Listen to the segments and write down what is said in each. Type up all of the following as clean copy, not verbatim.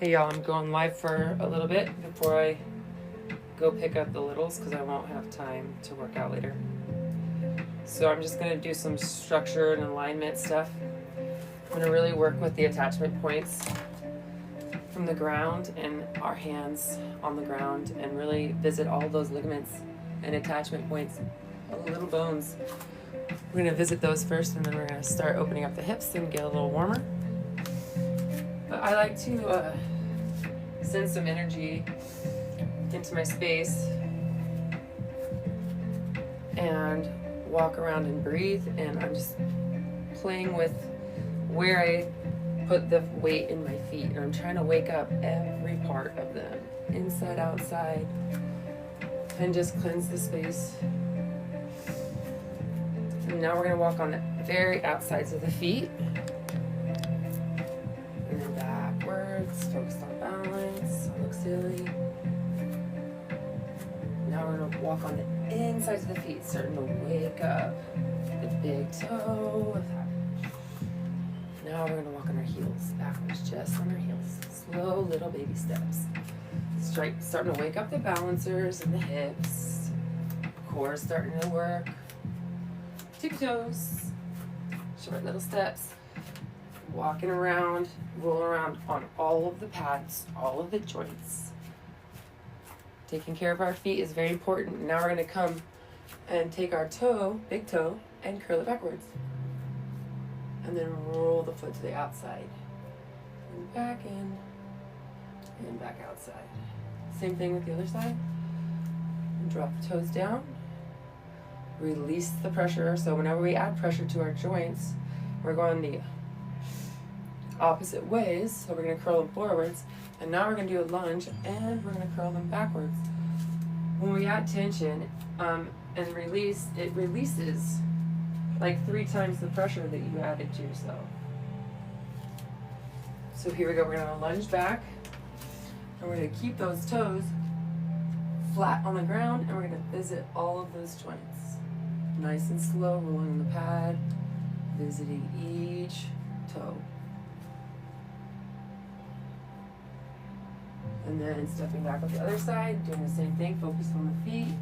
Hey y'all, I'm going live for a little bit before I go pick up the littles because I won't have time to work out later. So I'm just going to do some structure and alignment stuff. I'm going to really work with the attachment points from the ground and our hands on the ground and really visit all those ligaments and attachment points, all the little bones. We're going to visit those first, and then we're going to start opening up the hips and get a little warmer. But I like to send some energy into my space and walk around and breathe, and I'm just playing with where I put the weight in my feet, and I'm trying to wake up every part of them, inside, outside, and just cleanse the space. And now we're going to walk on the very outsides of the feet, and then backwards, focused on balance. I look silly. Now we're going to walk on the insides of the feet, starting to wake up the big toe. Now we're going to walk on our heels, backwards, just on our heels. Slow little baby steps. Starting to wake up the balancers and the hips. Core starting to work. Tippy toes. Short little steps. Walking around, rolling around on all of the pads, all of the joints. Taking care of our feet is very important. Now we're going to come and take our toe, big toe, and curl it backwards. And then roll the foot to the outside. And back in, and back outside. Same thing with the other side. And drop the toes down. Release the pressure. So whenever we add pressure to our joints, we're going the opposite ways. So we're going to curl them forwards. And now we're going to do a lunge, and we're going to curl them backwards. When we add tension and release, it releases like 3 times the pressure that you added to yourself. So here we go. We're going to lunge back, and we're going to keep those toes flat on the ground, and we're going to visit all of those joints. Nice and slow, rolling the pad, visiting each toe. And then stepping back with the other side, doing the same thing, focus on the feet.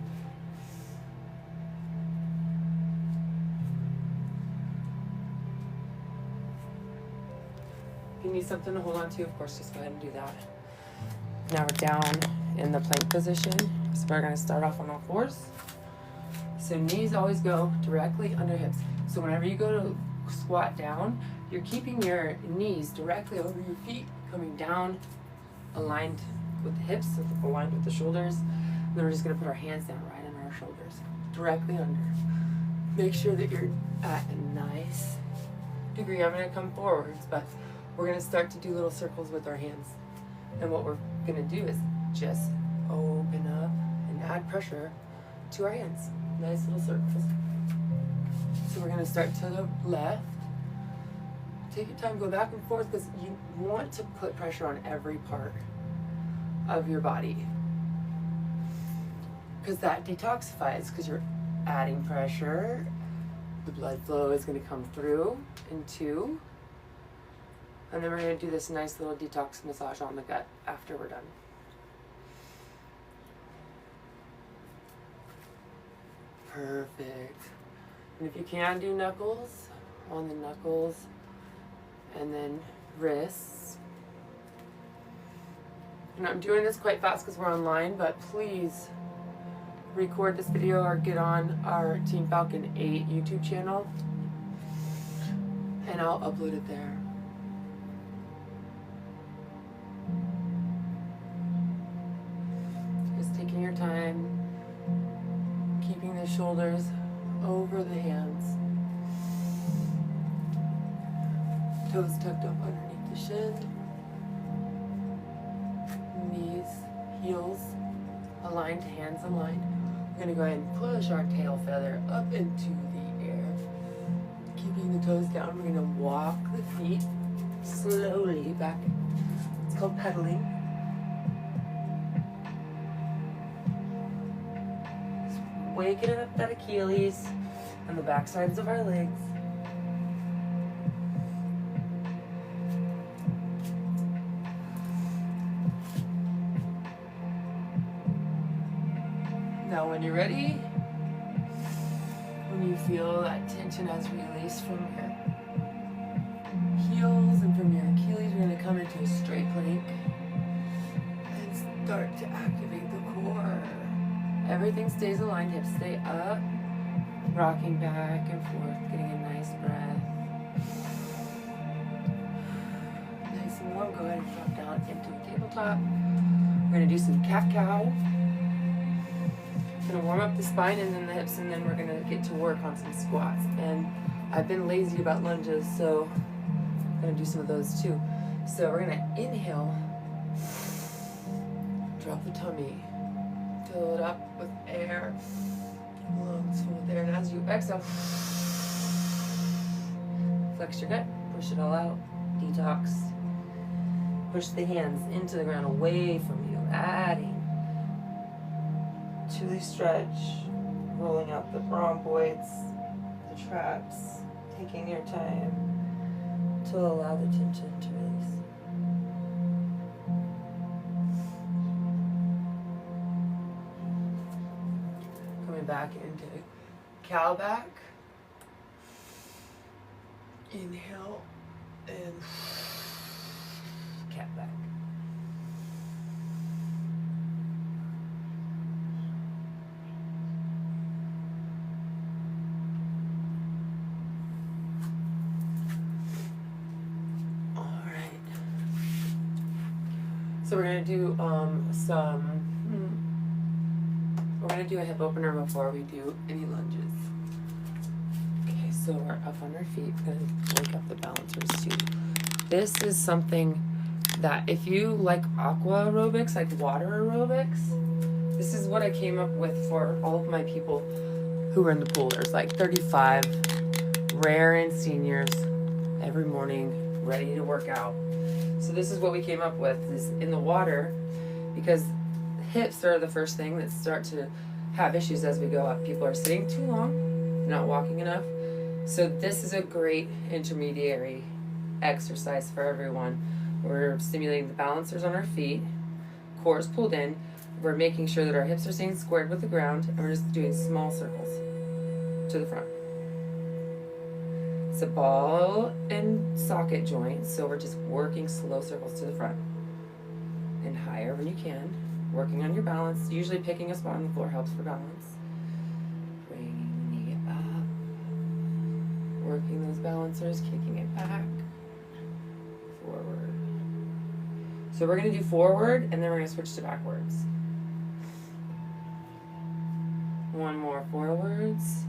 If you need something to hold on to, of course, just go ahead and do that. Now we're down in the plank position. So we're going to start off on all fours. So knees always go directly under hips. So whenever you go to squat down, you're keeping your knees directly over your feet, coming down, aligned with the hips, aligned with the shoulders. And then we're just going to put our hands down right under our shoulders, directly under. Make sure that you're at a nice degree. I'm going to come forwards, but we're going to start to do little circles with our hands. And what we're going to do is just open up and add pressure to our hands. Nice little circles. So we're going to start to the left. Take your time, go back and forth, because you want to put pressure on every part of your body. Because that detoxifies, because you're adding pressure. The blood flow is going to come through in 2. And then we're going to do this nice little detox massage on the gut after we're done. Perfect. And if you can, do knuckles on the knuckles, and then wrists. And I'm doing this quite fast because we're online, but please record this video or get on our Team Falcon 8 YouTube channel, and I'll upload it there. Just taking your time, keeping the shoulders over the hands. Toes tucked up underneath the shin. Knees, heels aligned, hands aligned. We're going to go ahead and push our tail feather up into the air. Keeping the toes down, we're going to walk the feet slowly back. It's called pedaling. Waking up that Achilles and the back sides of our legs. Now when you're ready, when you feel that tension has released from your heels and from your Achilles, we're going to come into a straight plank and start to activate the core. Everything stays aligned, hips stay up, rocking back and forth, getting a nice breath. Nice and warm. Go ahead and drop down into a tabletop. We're going to do some calf-cow. Going to warm up the spine and then the hips, and then we're going to get to work on some squats. And I've been lazy about lunges, so I'm going to do some of those too. So we're going to inhale, drop the tummy, fill it up with air, lungs full with air, and as you exhale, flex your gut, push it all out, detox. Push the hands into the ground, away from you, adding to the stretch, rolling out the rhomboids, the traps, taking your time to allow the tension to release. Coming back into cow back. Inhale and cat back. All right. So we're gonna do we're gonna do a hip opener before we do any lunges. Okay, so we're up on our feet. We're gonna wake up the balancers too. This is something that if you like aqua aerobics, like water aerobics, this is what I came up with for all of my people who are in the pool. There's like 35 rare and seniors every morning ready to work out. So this is what we came up with, is in the water, because hips are the first thing that start to have issues as we go up. People are sitting too long, not walking enough. So this is a great intermediary exercise for everyone. We're stimulating the balancers on our feet, core is pulled in, we're making sure that our hips are staying squared with the ground, and we're just doing small circles to the front. It's a ball and socket joint, so we're just working slow circles to the front and higher when you can, working on your balance. Usually picking a spot on the floor helps for balance. Bringing the knee up, working those balancers, kicking it back, forward. So we're going to do forward, and then we're going to switch to backwards. One more forwards.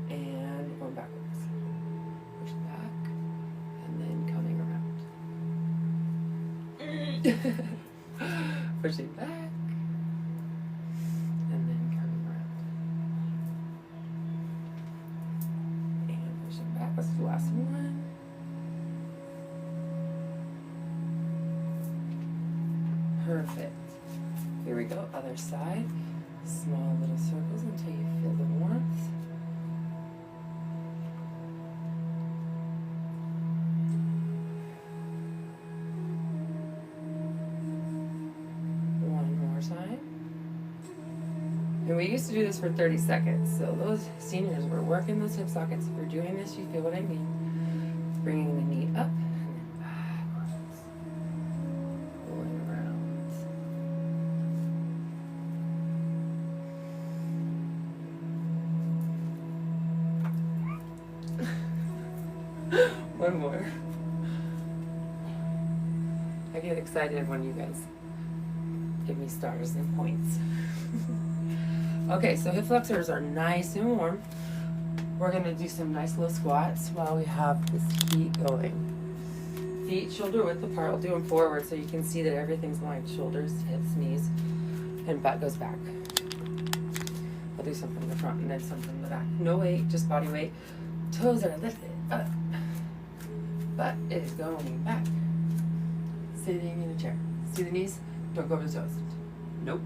And one backwards. Push back, and then coming around. Pushing back. That's the last one. Perfect. Here we go, other side. Small little circles until you feel the warmth. One more time. And we used to do this for 30 seconds. So those seniors were working those hip sockets. If you're doing this, you feel what I mean. Bringing the knee up and then backwards. Going around. One more. I get excited when you guys give me stars and points. Okay, so hip flexors are nice and warm. We're gonna do some nice low squats while we have this heat going. Feet shoulder width apart. I'll do them forward so you can see that everything's aligned. Shoulders, hips, knees, and butt goes back. I'll do some from the front and then some from the back. No weight, just body weight. Toes are lifted up. Butt is going back. Sitting in a chair. See the knees? Don't go over the toes. Nope.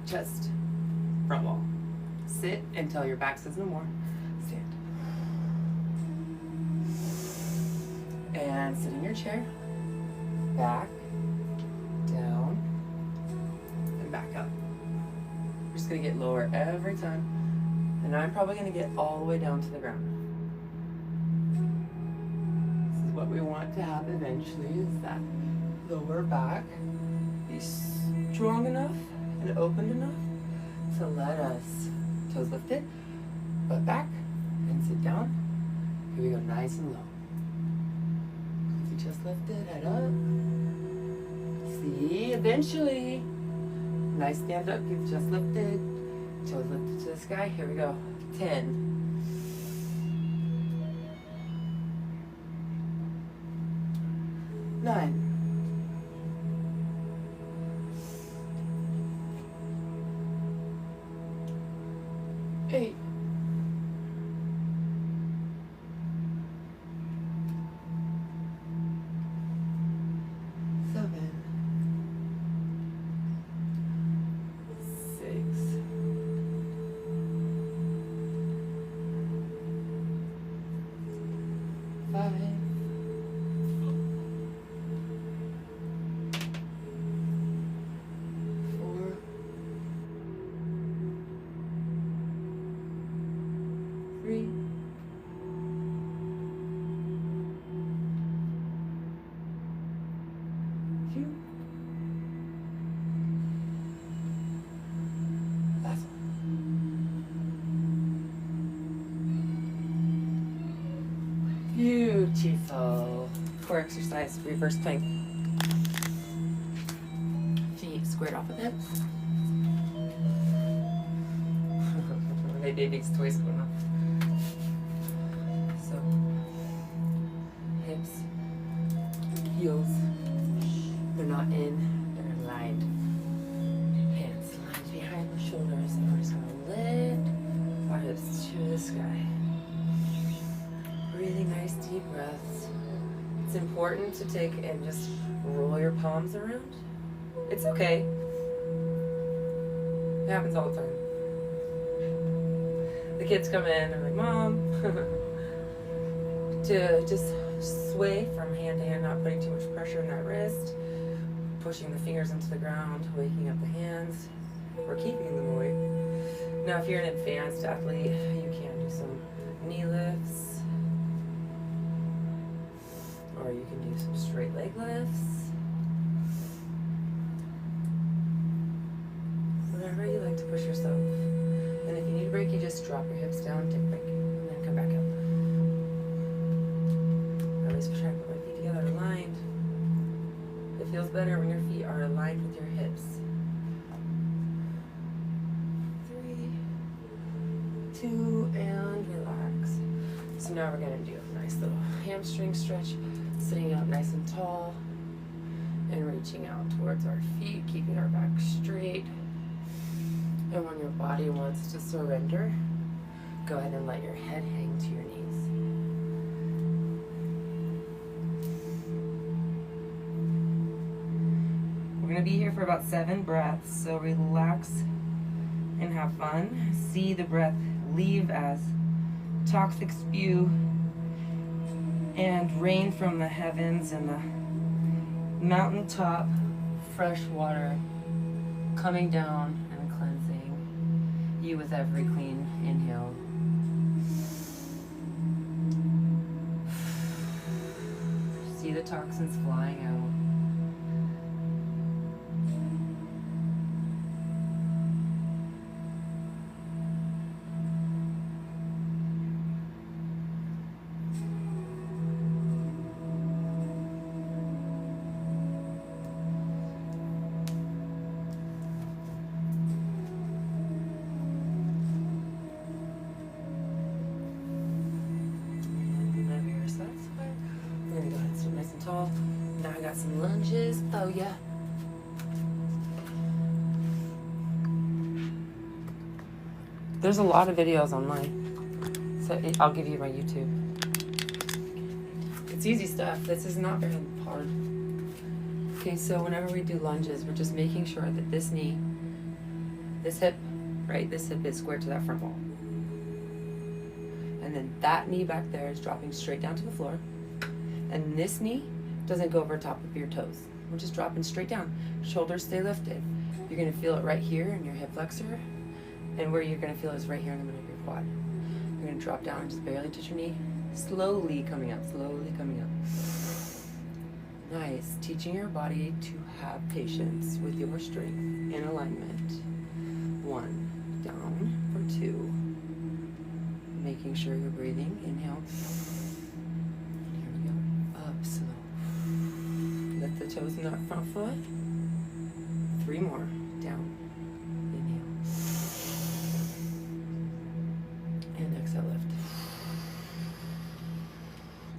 Chest. Front wall. Sit until your back says no more. Stand. And sit in your chair. Back, down, and back up. We're just gonna get lower every time. And I'm probably gonna get all the way down to the ground. This is what we want to have eventually, is that lower back be strong enough and opened enough to let us, toes lifted, butt back, and sit down. Here we go, nice and low. Just lifted, head up. See, eventually. Nice stand up, keep just lifted. Toes lifted to the sky. Here we go. 10. 9. 8. 7. 6. 5. 4. 3. 2. Last one. Beautiful. Core exercise, reverse plank. Feet squared off of hips. My baby's toys going off. So, hips, heels, they're not in, they're aligned. Hands lined behind the shoulders. And we're just gonna lift our hips to the sky. Really nice deep breaths. It's important to take and just roll your palms around. It's okay. It happens all the time. The kids come in, they're like, Mom, to just sway from hand to hand, not putting too much pressure in that wrist, pushing the fingers into the ground, waking up the hands, or keeping them awake. Now, if you're an advanced athlete, you can do some knee lifts, or you can do some straight leg lifts. Whatever you like to push yourself. And if you need a break, you just drop your hips down, take a break, and then come back up. I always try to put my feet together aligned. It feels better when your feet are aligned with your hips. 3, 2, and relax. So now we're gonna do a nice little hamstring stretch, sitting up nice and tall, and reaching out towards our feet, keeping our back straight. And when your body wants to surrender, go ahead and let your head hang to your knees. We're going to be here for about 7 breaths, so relax and have fun. See the breath leave as toxic spew and rain from the heavens and the mountaintop fresh water coming down and cleansing you with every clean inhale. See the toxins flying out. Tall. Now I got some lunges. Oh yeah. There's a lot of videos online, so I'll give you my YouTube. It's easy stuff. This is not very hard. Okay, so whenever we do lunges, we're just making sure that this knee, this hip, right, this hip is squared to that front wall. And then that knee back there is dropping straight down to the floor. And this knee doesn't go over top of your toes. We're just dropping straight down. Shoulders stay lifted. You're gonna feel it right here in your hip flexor, and where you're gonna feel is right here in the middle of your quad. You're gonna drop down and just barely touch your knee. Slowly coming up, slowly coming up. Nice. Teaching your body to have patience with your strength in alignment. 1, down for 2. Making sure you're breathing. Inhale. Here we go. Up, slow. Lift the toes in that front foot. 3 more. Down. Inhale. And exhale, lift.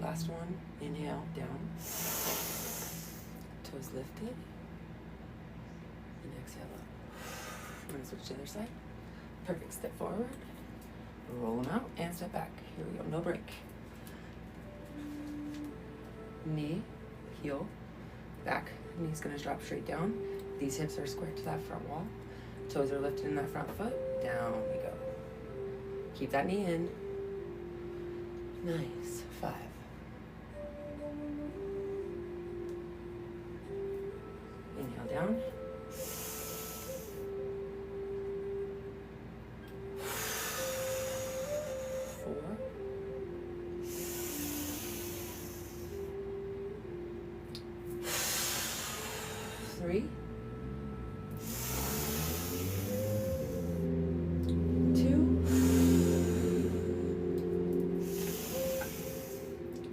Last one. Inhale, down. Toes lifted. And exhale up. I'm going to switch to the other side. Perfect. Step forward. Roll them out and step back. Here we go. No break. Knee, heel, back. Knee's going to drop straight down. These hips are square to that front wall. Toes are lifted in that front foot. Down we go. Keep that knee in. Nice. 5. Inhale down. 4. 3. 2.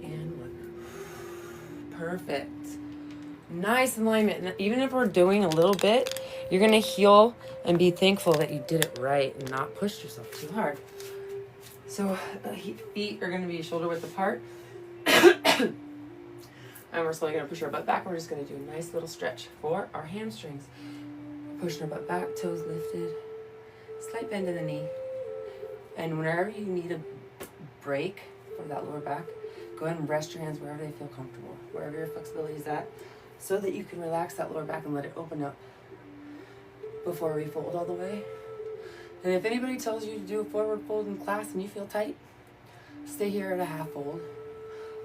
And 1. Perfect. Nice alignment. And even if we're doing a little bit, you're going to heal and be thankful that you did it right and not push yourself too hard. So feet are going to be shoulder width apart. And we're slowly going to push our butt back. We're just going to do a nice little stretch for our hamstrings. Pushing our butt back, toes lifted. Slight bend in the knee. And whenever you need a break from that lower back, go ahead and rest your hands wherever they feel comfortable, wherever your flexibility is at, so that you can relax that lower back and let it open up before we fold all the way. And if anybody tells you to do a forward fold in class and you feel tight, stay here at a half fold.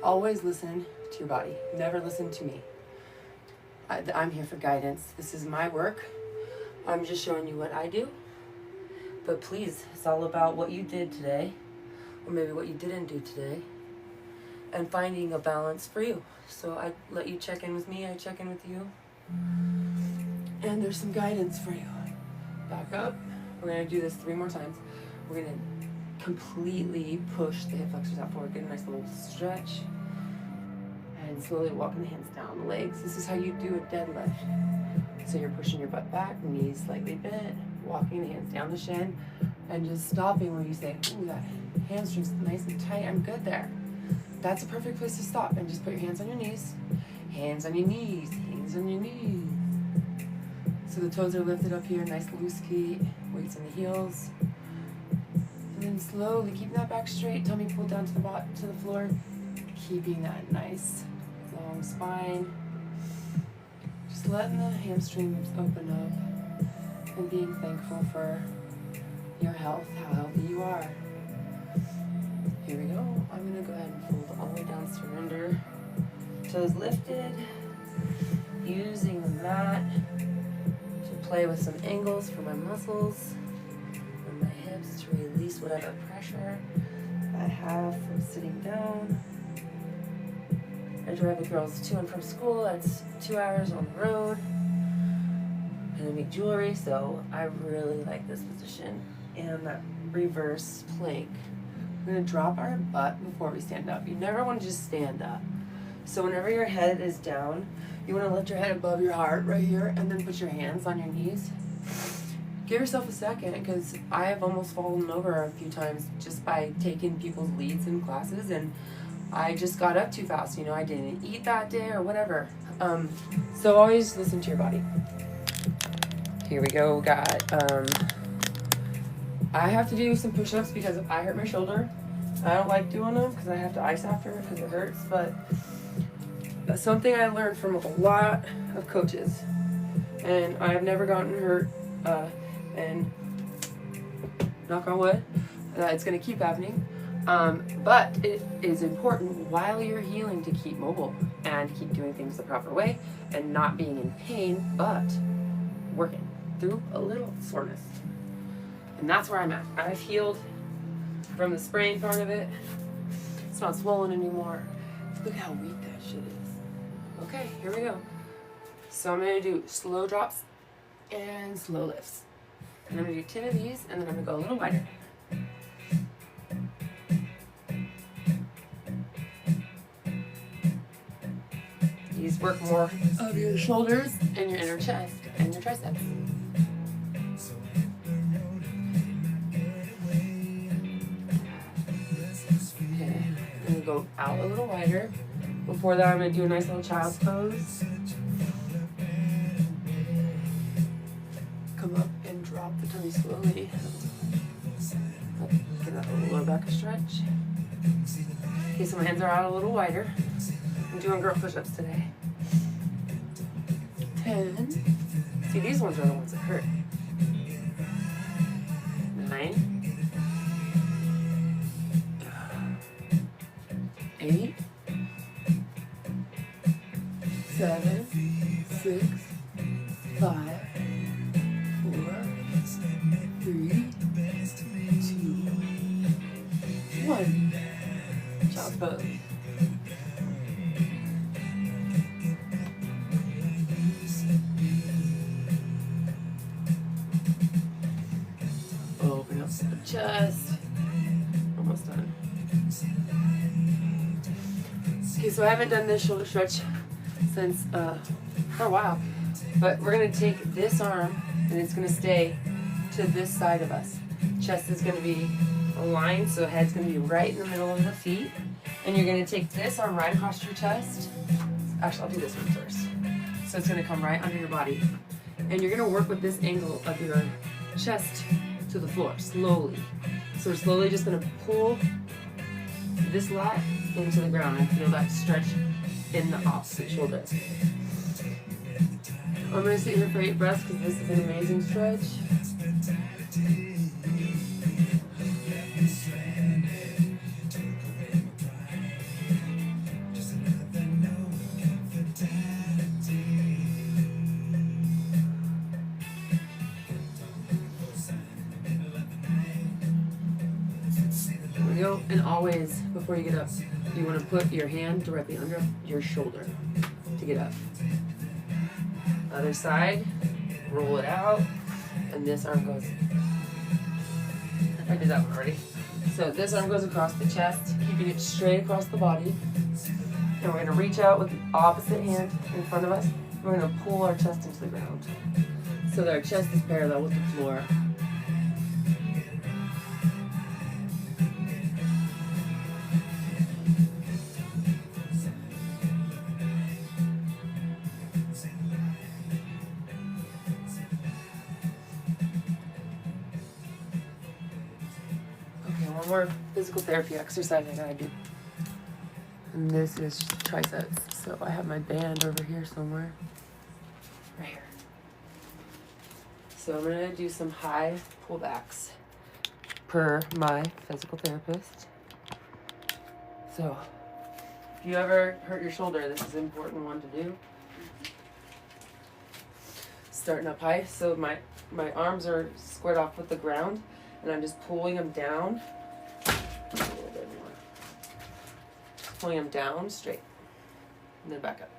Always listen to your body. Never listen to me. I'm here for guidance. This is my work. I'm just showing you what I do. But please, it's all about what you did today, or maybe what you didn't do today, and finding a balance for you. So I let you check in with me, I check in with you. And there's some guidance for you. Back up. We're going to do this 3 more times. We're going to completely push the hip flexors out forward. Get a nice little stretch. And slowly walking the hands down the legs. This is how you do a deadlift. So you're pushing your butt back, knees slightly bent, walking the hands down the shin, and just stopping where you say, ooh, that hamstring's nice and tight, I'm good there. That's a perfect place to stop. And just put your hands on your knees, hands on your knees, hands on your knees. So the toes are lifted up here, nice loose feet, weights in the heels. And then slowly keep that back straight, tummy pulled down to the bottom, to the floor, keeping that nice long spine. Just letting the hamstrings open up and being thankful for your health, how healthy you are. Here we go. I'm going to go ahead and fold all the way down, surrender. Toes lifted. Using the mat to play with some angles for my muscles and my hips to release whatever pressure I have from sitting down. I drive the girls to and from school. It's 2 hours on the road. And I make jewelry, so I really like this position. And that reverse plank. We're going to drop our butt before we stand up. You never want to just stand up. So whenever your head is down, you want to lift your head above your heart right here and then put your hands on your knees. Give yourself a second, because I have almost fallen over a few times just by taking people's leads in classes, and I just got up too fast. You know, I didn't eat that day or whatever. So always listen to your body. Here we go. I have to do some push-ups because I hurt my shoulder. I don't like doing them because I have to ice after because it hurts, but that's something I learned from a lot of coaches, and I have never gotten hurt, and knock on wood, it's going to keep happening. But it is important while you're healing to keep mobile and keep doing things the proper way and not being in pain, but working through a little soreness. And that's where I'm at. I've healed from the sprain part of it. It's not swollen anymore. Look how weak that shit is. Okay, here we go. So I'm gonna do slow drops and slow lifts. And I'm gonna do 10 of these, and then I'm gonna go a little wider. These work more of your shoulders and your inner chest and your triceps. Okay, I'm gonna go out a little wider. Before that, I'm gonna do a nice little child's pose. Come up and drop the tummy slowly. Get that lower back stretch. Okay, so my hands are out a little wider. I'm doing girl push-ups today. 10. See, these ones are the ones that hurt. 9. 8. 7. 6. 5. 4. 3. 2. 1. Child's pose. Open up the chest. Almost done. Okay, so I haven't done this shoulder stretch since for a while, but we're gonna take this arm and it's gonna stay to this side of us. Chest is gonna be aligned, so head's gonna be right in the middle of the feet, and you're gonna take this arm right across your chest. Actually, I'll do this one first. So it's gonna come right under your body, and you're gonna work with this angle of your chest to the floor slowly. So we're slowly just gonna pull this lat into the ground and feel that stretch in the opposite shoulder. I'm gonna sit here for 8 breaths because this is an amazing stretch. And always, before you get up, you want to put your hand directly under your shoulder to get up. Other side, roll it out, and this arm goes. I did that one already. So this arm goes across the chest, keeping it straight across the body. And we're going to reach out with the opposite hand in front of us. We're going to pull our chest into the ground so that our chest is parallel with the floor. One more physical therapy exercise I gotta do. And this is triceps. So I have my band over here somewhere. Right here. So I'm gonna do some high pullbacks per my physical therapist. So if you ever hurt your shoulder, this is an important one to do. Starting up high. So my arms are squared off with the ground and I'm just pulling them down. A little bit more. Pulling them down straight and then back up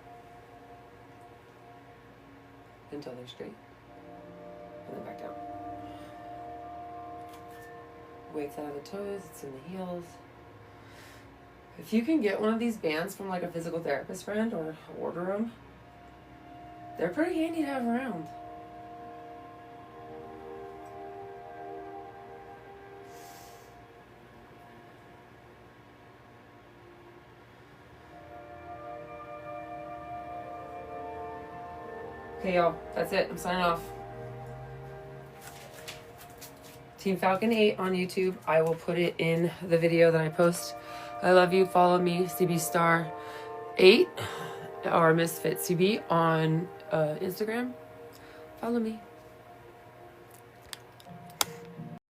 until they're straight and then back down. Weights out of the toes, it's in the heels. If you can get one of these bands from like a physical therapist friend or order them, they're pretty handy to have around. Okay, y'all, that's it. I'm signing off. Team Falcon 8 on YouTube. I will put it in the video that I post. I love you. Follow me, CB Star 8 or Misfit CB on Instagram. Follow me.